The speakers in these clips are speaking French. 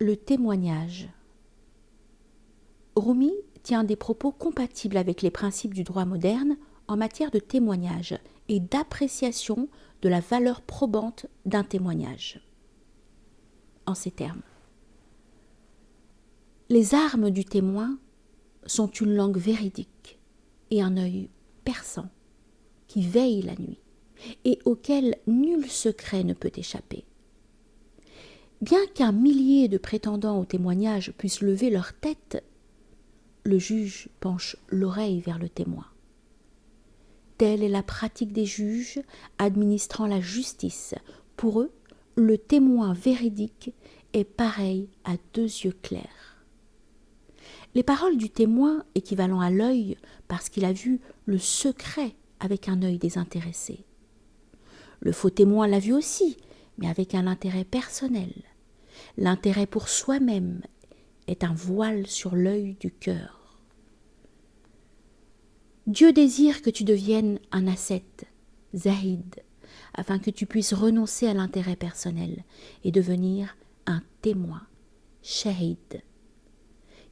Le témoignage. Rumi tient des propos compatibles avec les principes du droit moderne en matière de témoignage et d'appréciation de la valeur probante d'un témoignage. En ces termes, les armes du témoin sont une langue véridique et un œil perçant qui veille la nuit et auquel nul secret ne peut échapper. Bien qu'un millier de prétendants au témoignage puissent lever leur tête, le juge penche l'oreille vers le témoin. Telle est la pratique des juges administrant la justice. Pour eux, le témoin véridique est pareil à deux yeux clairs. Les paroles du témoin équivalent à l'œil parce qu'il a vu le secret avec un œil désintéressé. Le faux témoin l'a vu aussi, mais avec un intérêt personnel. L'intérêt pour soi-même est un voile sur l'œil du cœur. Dieu désire que tu deviennes un ascète, zahid, afin que tu puisses renoncer à l'intérêt personnel et devenir un témoin, shahid.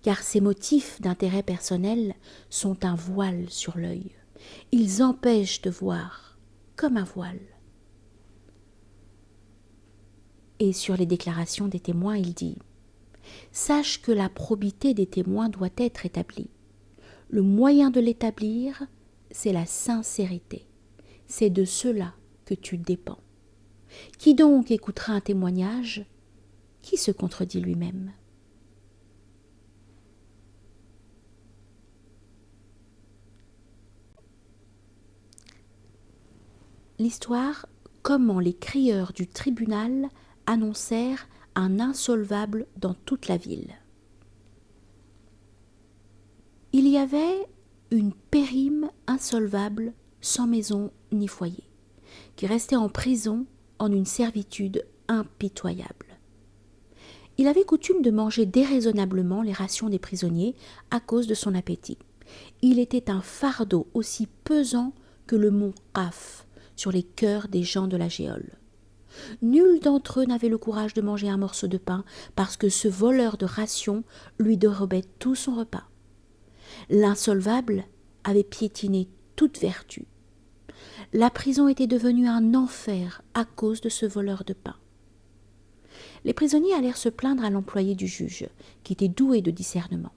Car ces motifs d'intérêt personnel sont un voile sur l'œil. Ils empêchent de voir comme un voile. Et sur les déclarations des témoins, il dit « Sache que la probité des témoins doit être établie. Le moyen de l'établir, c'est la sincérité. C'est de cela que tu dépends. Qui donc écoutera un témoignage qui se contredit lui-même ?» L'histoire « Comment les crieurs du tribunal annoncèrent un insolvable dans toute la ville. » Il y avait une périme insolvable sans maison ni foyer, qui restait en prison en une servitude impitoyable. Il avait coutume de manger déraisonnablement les rations des prisonniers à cause de son appétit. Il était un fardeau aussi pesant que le mont Qaf sur les cœurs des gens de la géole. Nul d'entre eux n'avait le courage de manger un morceau de pain parce que ce voleur de rations lui dérobait tout son repas. L'insolvable avait piétiné toute vertu. La prison était devenue un enfer à cause de ce voleur de pain. Les prisonniers allèrent se plaindre à l'employé du juge, qui était doué de discernement,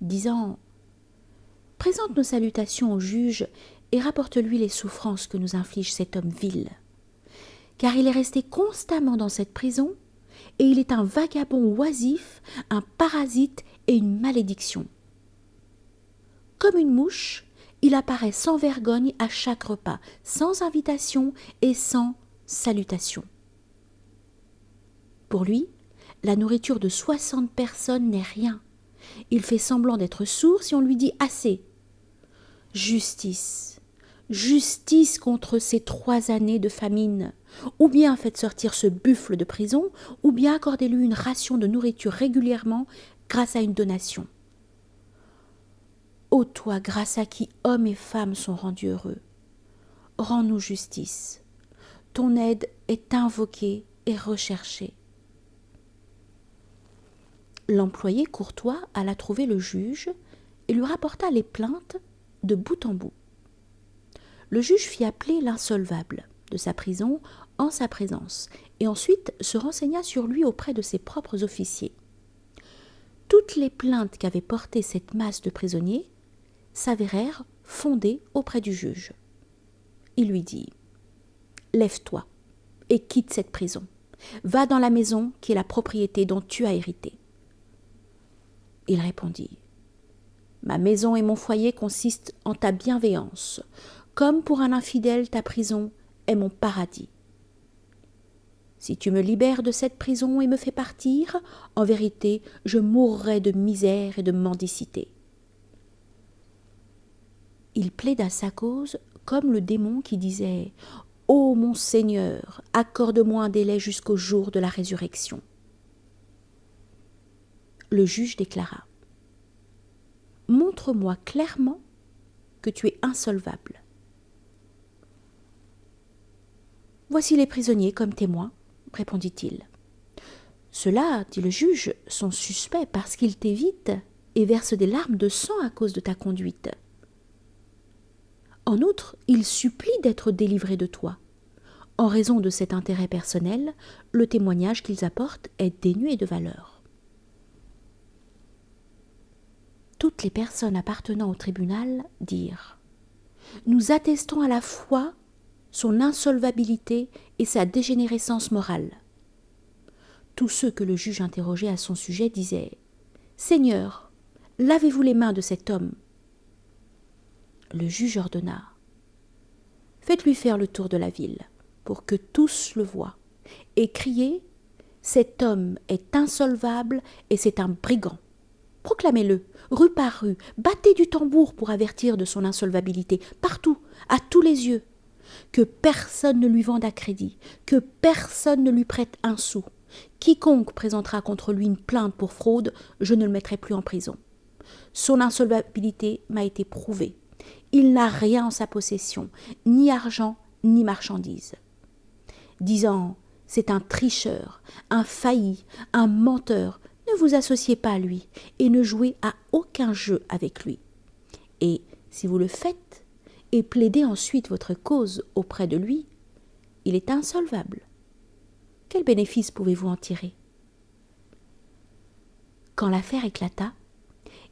disant « Présente nos salutations au juge et rapporte-lui les souffrances que nous inflige cet homme vil. Car il est resté constamment dans cette prison, et il est un vagabond oisif, un parasite et une malédiction. Comme une mouche, il apparaît sans vergogne à chaque repas, sans invitation et sans salutation. Pour lui, la nourriture de 60 personnes n'est rien. Il fait semblant d'être sourd si on lui dit assez. Justice, justice contre ces 3 années de famine. Ou bien faites sortir ce buffle de prison, ou bien accordez-lui une ration de nourriture régulièrement grâce à une donation. Ô toi, grâce à qui hommes et femmes sont rendus heureux, rends-nous justice. Ton aide est invoquée et recherchée. L'employé courtois alla trouver le juge et lui rapporta les plaintes de bout en bout. Le juge fit appeler l'insolvable de sa prison en sa présence et ensuite se renseigna sur lui auprès de ses propres officiers. Toutes les plaintes qu'avait portées cette masse de prisonniers s'avérèrent fondées auprès du juge. Il lui dit « Lève-toi et quitte cette prison. Va dans la maison qui est la propriété dont tu as hérité. » Il répondit « Ma maison et mon foyer consistent en ta bienveillance. Comme pour un infidèle, ta prison est mon paradis. Si tu me libères de cette prison et me fais partir, en vérité, je mourrai de misère et de mendicité. » Il plaida sa cause comme le démon qui disait « Ô mon Seigneur, accorde-moi un délai jusqu'au jour de la résurrection. » Le juge déclara « Montre-moi clairement que tu es insolvable. » « Voici les prisonniers comme témoins, répondit-il. Ceux-là, dit le juge, sont suspects parce qu'ils t'évitent et versent des larmes de sang à cause de ta conduite. En outre, ils supplient d'être délivrés de toi. En raison de cet intérêt personnel, le témoignage qu'ils apportent est dénué de valeur. Toutes les personnes appartenant au tribunal dirent « Nous attestons à la fois son insolvabilité et sa dégénérescence morale. » Tous ceux que le juge interrogeait à son sujet disaient « Seigneur, lavez-vous les mains de cet homme. » Le juge ordonna « Faites-lui faire le tour de la ville, pour que tous le voient, et criez « Cet homme est insolvable et c'est un brigand. » Proclamez-le, rue par rue, battez du tambour pour avertir de son insolvabilité, partout, à tous les yeux. Que personne ne lui vende à crédit, que personne ne lui prête un sou. Quiconque présentera contre lui une plainte pour fraude, je ne le mettrai plus en prison. Son insolvabilité m'a été prouvée. Il n'a rien en sa possession, ni argent, ni marchandises. Disant « C'est un tricheur, un failli, un menteur », ne vous associez pas à lui et ne jouez à aucun jeu avec lui. Et si vous le faites et plaidez ensuite votre cause auprès de lui, il est insolvable. Quel bénéfice pouvez-vous en tirer? Quand l'affaire éclata,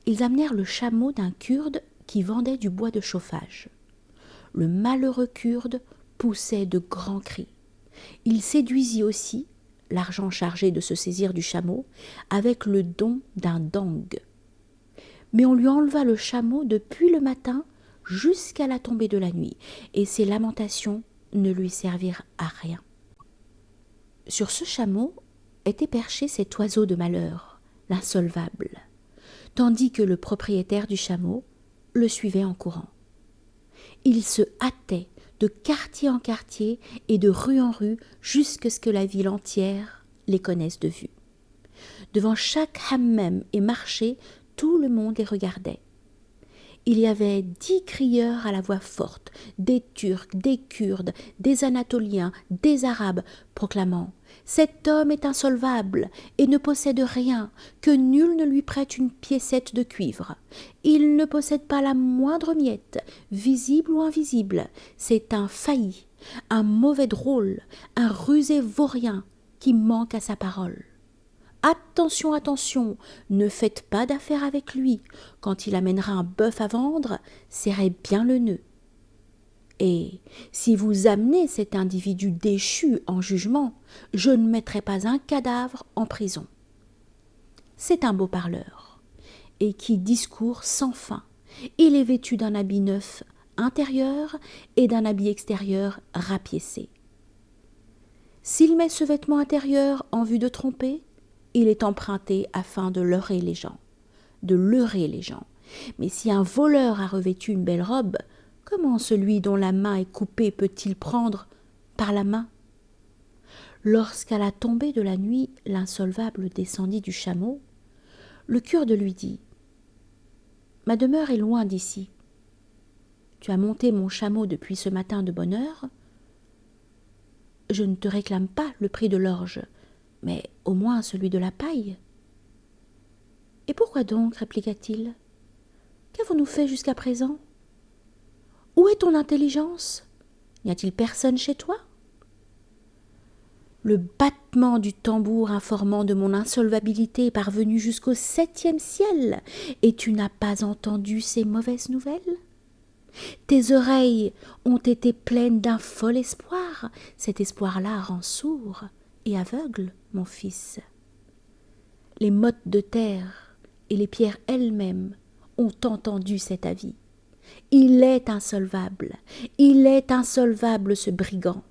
ils amenèrent le chameau d'un Kurde qui vendait du bois de chauffage. Le malheureux Kurde poussait de grands cris. Il séduisit aussi l'argent chargé de se saisir du chameau avec le don d'un dang. Mais on lui enleva le chameau depuis le matin jusqu'à la tombée de la nuit, et ses lamentations ne lui servirent à rien. Sur ce chameau était perché cet oiseau de malheur, l'insolvable, tandis que le propriétaire du chameau le suivait en courant. Il se hâtait de quartier en quartier et de rue en rue jusqu'à ce que la ville entière les connaisse de vue. Devant chaque hammam et marché, tout le monde les regardait. Il y avait 10 crieurs à la voix forte, des Turcs, des Kurdes, des Anatoliens, des Arabes, proclamant « Cet homme est insolvable et ne possède rien, que nul ne lui prête une piécette de cuivre. Il ne possède pas la moindre miette, visible ou invisible. C'est un failli, un mauvais drôle, un rusé vaurien qui manque à sa parole. Attention, attention, ne faites pas d'affaires avec lui. Quand il amènera un bœuf à vendre, serrez bien le nœud. Et si vous amenez cet individu déchu en jugement, je ne mettrai pas un cadavre en prison. » C'est un beau parleur, et qui discourt sans fin. Il est vêtu d'un habit neuf intérieur et d'un habit extérieur rapiécé. S'il met ce vêtement intérieur en vue de tromper, il est emprunté afin de leurrer les gens. Mais si un voleur a revêtu une belle robe, comment celui dont la main est coupée peut-il prendre par la main? Lorsqu'à la tombée de la nuit, l'insolvable descendit du chameau, le Kurde lui dit « Ma demeure est loin d'ici. Tu as monté mon chameau depuis ce matin de bonne heure. Je ne te réclame pas le prix de l'orge, mais au moins celui de la paille. » « Et pourquoi donc, répliqua-t-il, qu'avons-nous fait jusqu'à présent? Où est ton intelligence? N'y a-t-il personne chez toi? » Le battement du tambour informant de mon insolvabilité est parvenu jusqu'au 7e ciel, et tu n'as pas entendu ces mauvaises nouvelles? Tes oreilles ont été pleines d'un fol espoir. Cet espoir-là rend sourd et aveugle, mon fils. Les mottes de terre et les pierres elles-mêmes ont entendu cet avis. Il est insolvable ce brigand.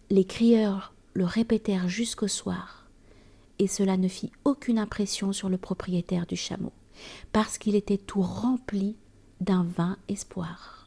Les crieurs le répétèrent jusqu'au soir, et cela ne fit aucune impression sur le propriétaire du chameau, parce qu'il était tout rempli d'un vain espoir.